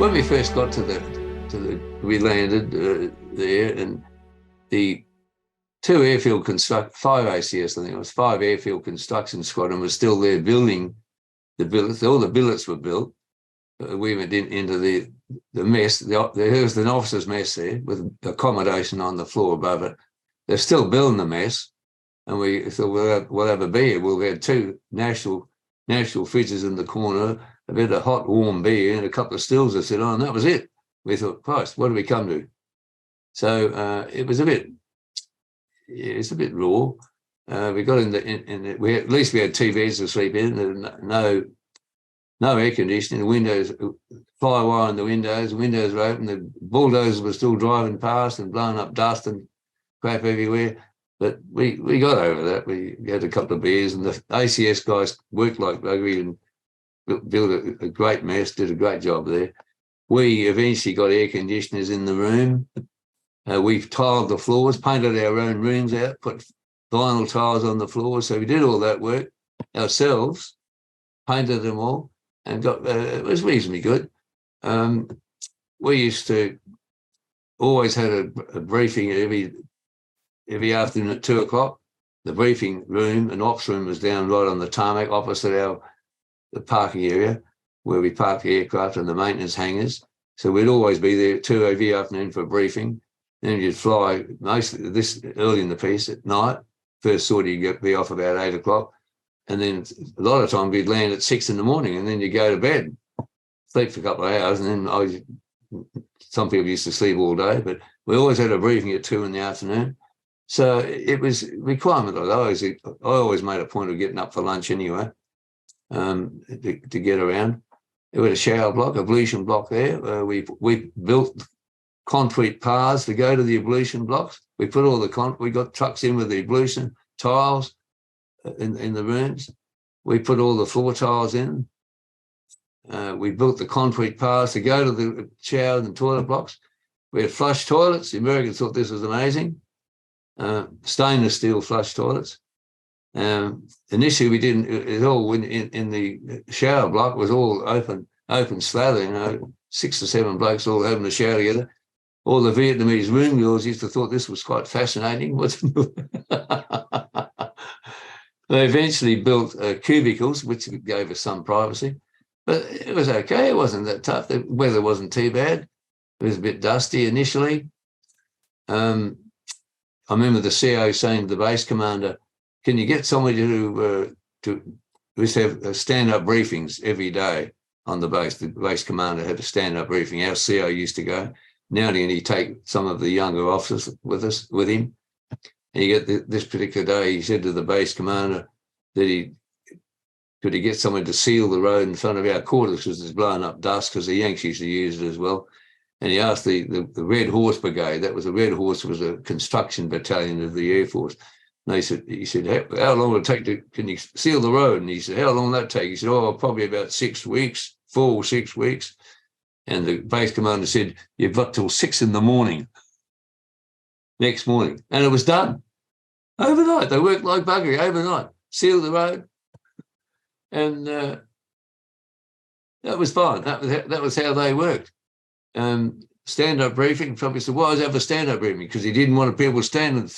when we first got we landed there, and the five ACS, I think it was 5 airfield construction squadron was still there building the billets. All the billets were built. We went into the mess. There was an officer's mess there with accommodation on the floor above it. They're still building the mess, and we thought we'll have a beer. We had 2 national fridges in the corner, a bit of hot, warm beer, and a couple of stills to sit on. And that was it. We thought, Christ, what do we come to? So it was it's a bit raw. We got at least we had TVs to sleep in. No air conditioning. The windows, fly wire in the windows. The windows were open. The bulldozers were still driving past and blowing up dust and crap everywhere. But we got over that. We had a couple of beers, and the ACS guys worked like buggery and built a great mess, did a great job there. We eventually got air conditioners in the room. We've tiled the floors, painted our own rooms out, put vinyl tiles on the floors. So we did all that work ourselves, painted them all, and it was reasonably good. We used to always had a briefing every afternoon at 2:00. The briefing room and ops room was down right on the tarmac opposite the parking area where we parked the aircraft and the maintenance hangars. So we'd always be there at 2 every afternoon for a briefing. Then you'd fly mostly this early in the piece at night. First sortie you'd be off about 8:00. And then a lot of time we'd land at 6 in the morning, and then you go to bed, sleep for a couple of hours. And then some people used to sleep all day, but we always had a briefing at 2 in the afternoon. So it was requirement. I always made a point of getting up for lunch anyway, to get around. There was a shower block, ablution block there. We built concrete paths to go to the ablution blocks. We put we got trucks in with the ablution tiles in the rooms. We put all the floor tiles in. We built the concrete paths to go to the shower and toilet blocks. We had flush toilets. The Americans thought this was amazing. Stainless steel flush toilets. Initially, we didn't. It all in the shower block was all open slather. 6 or 7 blokes all having a shower together. All the Vietnamese room girls used to thought this was quite fascinating. They eventually built cubicles, which gave us some privacy, but it was okay. It wasn't that tough. The weather wasn't too bad. It was a bit dusty initially. I remember the CO saying to the base commander, "Can you get somebody to have stand-up briefings every day on the base?" The base commander had a stand-up briefing. Our CO used to go. Now and then he'd take some of the younger officers with him. And you get this particular day, he said to the base commander that could he get someone to seal the road in front of our quarters because it's blowing up dust, because the Yanks used to use it as well. And he asked the Red Horse Brigade. That was the Red Horse, was a construction battalion of the Air Force. And he said, how long will it take can you seal the road? And he said, how long will that take? He said, probably about 6 weeks, 4 or 6 weeks. And the base commander said, you've got till 6 in the morning, next morning. And it was done. Overnight. They worked like buggery overnight, sealed the road. And that was fine. That was how they worked. Stand-up briefing, probably said, why is that for stand-up briefing? Because he didn't want people sitting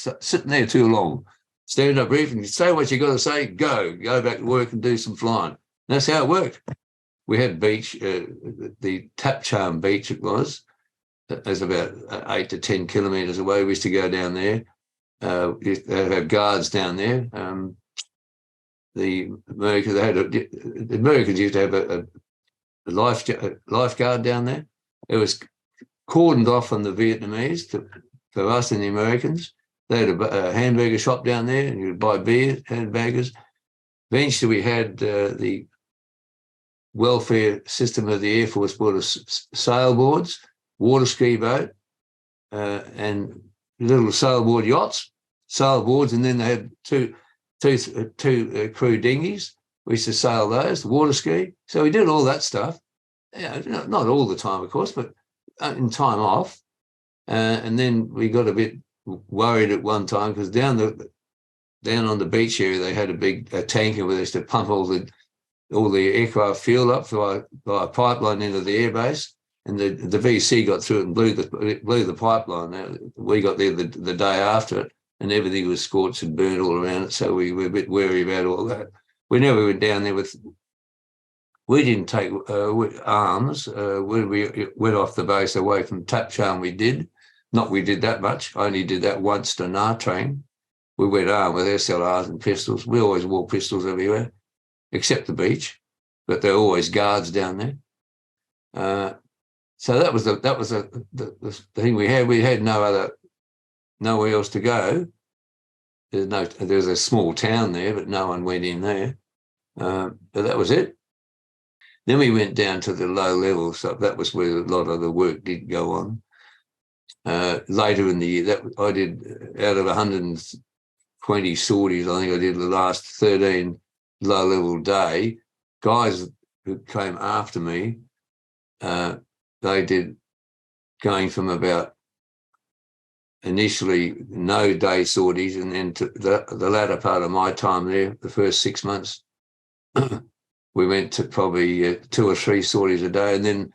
there too long. Stand-up briefing, you say what you got to say, go back to work and do some flying. And that's how it worked. We had beach, the Tapcharm beach it was about 8 to 10 kilometres away. We used to go down there. We used to have guards down there. The Americans used to have a lifeguard down there. It was cordoned off from the Vietnamese for us and the Americans. They had a hamburger shop down there, and you could buy beer, hamburgers. Eventually, we had the welfare system of the Air Force bought us sailboards, water ski boat, and little sailboard yachts, sailboards, and then they had two crew dinghies. We used to sail those, water ski. So we did all that stuff. Not all the time, of course, but in time off. And then we got a bit worried at one time because down on the beach area they had a big tanker where they used to pump all the aircraft fuel up by a pipeline into the airbase. and the VC got through it and blew the pipeline. Now, we got there the day after it, and everything was scorched and burned all around it. So we were a bit wary about all that. We never went down there with. We didn't take arms. When we went off the base away from Tapchan, we did. Not we did that much. I only did that once to Nartrain. We went armed with SLRs and pistols. We always wore pistols everywhere, except the beach, but there were always guards down there. So that was the thing we had. We had nowhere else to go. There's a small town there, but no one went in there. But that was it. Then we went down to the low level, so that was where a lot of the work did go on. Later in the year, that I did out of 120 sorties, I think I did the last 13 low-level day. Guys who came after me, they did going from about initially no day sorties, and then to the latter part of my time there, the first 6 months, we went to probably 2 or 3 sorties a day, and then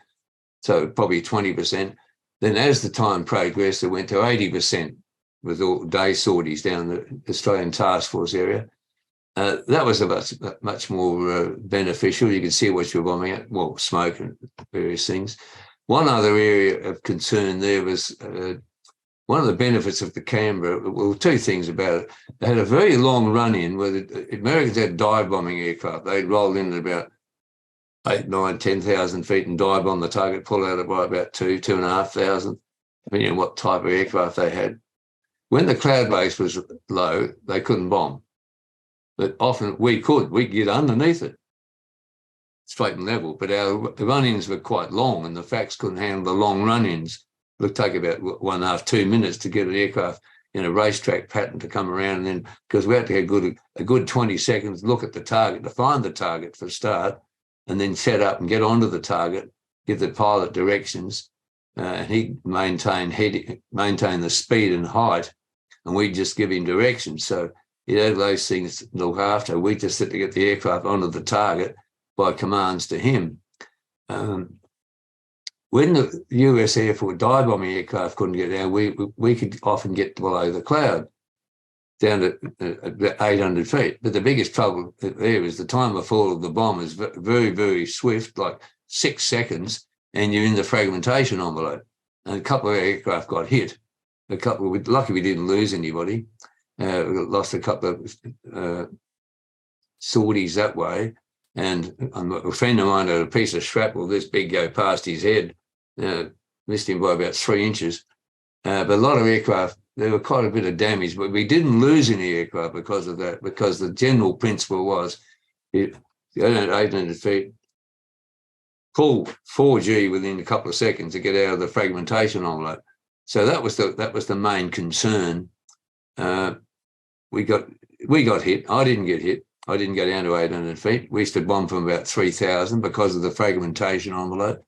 so probably 20%. Then as the time progressed, it went to 80% with all day sorties down the Australian Task Force area. That was much more beneficial. You could see what you were bombing at, well, smoke and various things. One other area of concern there was one of the benefits of the Canberra, well, 2 things about it. They had a very long run-in where the Americans had dive bombing aircraft. They'd roll in at about 8, 9, 10,000 feet and dive bomb the target, pull out by about 2,500, depending on what type of aircraft they had. When the cloud base was low, they couldn't bomb. But often we could get underneath it, straight and level. But our run-ins were quite long, and the FACs couldn't handle the long run-ins. It would take about 1.5, 2 minutes to get an aircraft in a racetrack pattern to come around, and then because we had to get a good 20 seconds look at the target to find the target for a start, and then set up and get onto the target, give the pilot directions, and he'd maintain the speed and height, and we'd just give him directions. So he had those things to look after. We just had to get the aircraft onto the target by commands to him. When the US Air Force dive bombing aircraft couldn't get down, we could often get below the cloud, down to 800 feet. But the biggest trouble there is the time of fall of the bomb is very, very swift, like 6 seconds, and you're in the fragmentation envelope. And a couple of aircraft got hit. Lucky we didn't lose anybody. We lost a couple of sorties that way. And a friend of mine had a piece of shrapnel this big go past his head, missed him by about 3 inches. But a lot of aircraft, there were quite a bit of damage, but we didn't lose any aircraft because of that, because the general principle was, go down to 800 feet, pull 4G within a couple of seconds to get out of the fragmentation envelope. So that was the main concern. We got hit. I didn't get hit. I didn't go down to 800 feet. We used to bomb from about 3,000 because of the fragmentation envelope.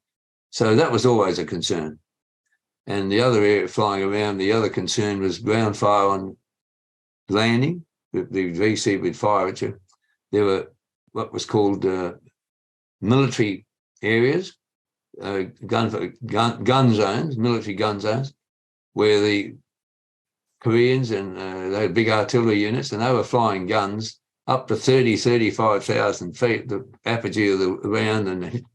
So that was always a concern. And the other area flying around, the other concern was ground fire on landing. The VC would fire at you. There were what was called military areas, gun zones, military gun zones, where the Koreans and they had big artillery units, and they were flying guns up to 30, 35,000 feet, the apogee of the round and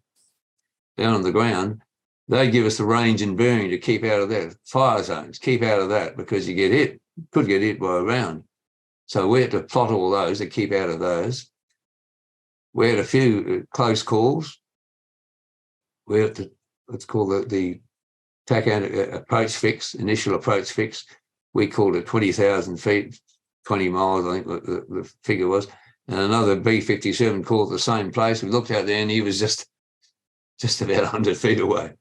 down on the ground. They give us the range and bearing to keep out of that. Fire zones, keep out of that, because you could get hit by a round. So we had to plot all those to keep out of those. We had a few close calls. We had to, let's call it the TACAN approach fix, initial approach fix. We called it 20,000 feet, 20 miles, I think the figure was. And another B-57 called the same place. We looked out there and he was just about 100 feet away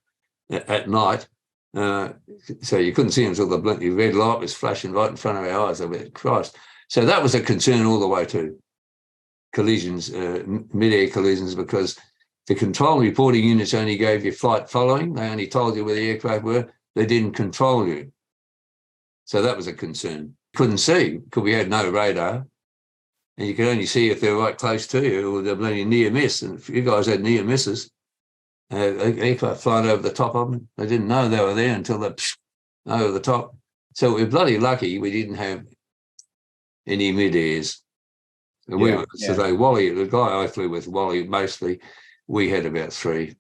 at night. So you couldn't see him until the red light was flashing right in front of our eyes. I went, Christ. So that was a concern all the way to collisions, mid-air collisions, because the control reporting units only gave you flight following. They only told you where the aircraft were. They didn't control you. So that was a concern. Couldn't see because we had no radar. And you could only see if they were right close to you or they're bloody near miss. And if you guys had near misses, aircraft flying over the top of them. They didn't know they were there until they over the top. So we're bloody lucky we didn't have any mid-airs. And Wally, the guy I flew with, Wally, mostly, we had about 3.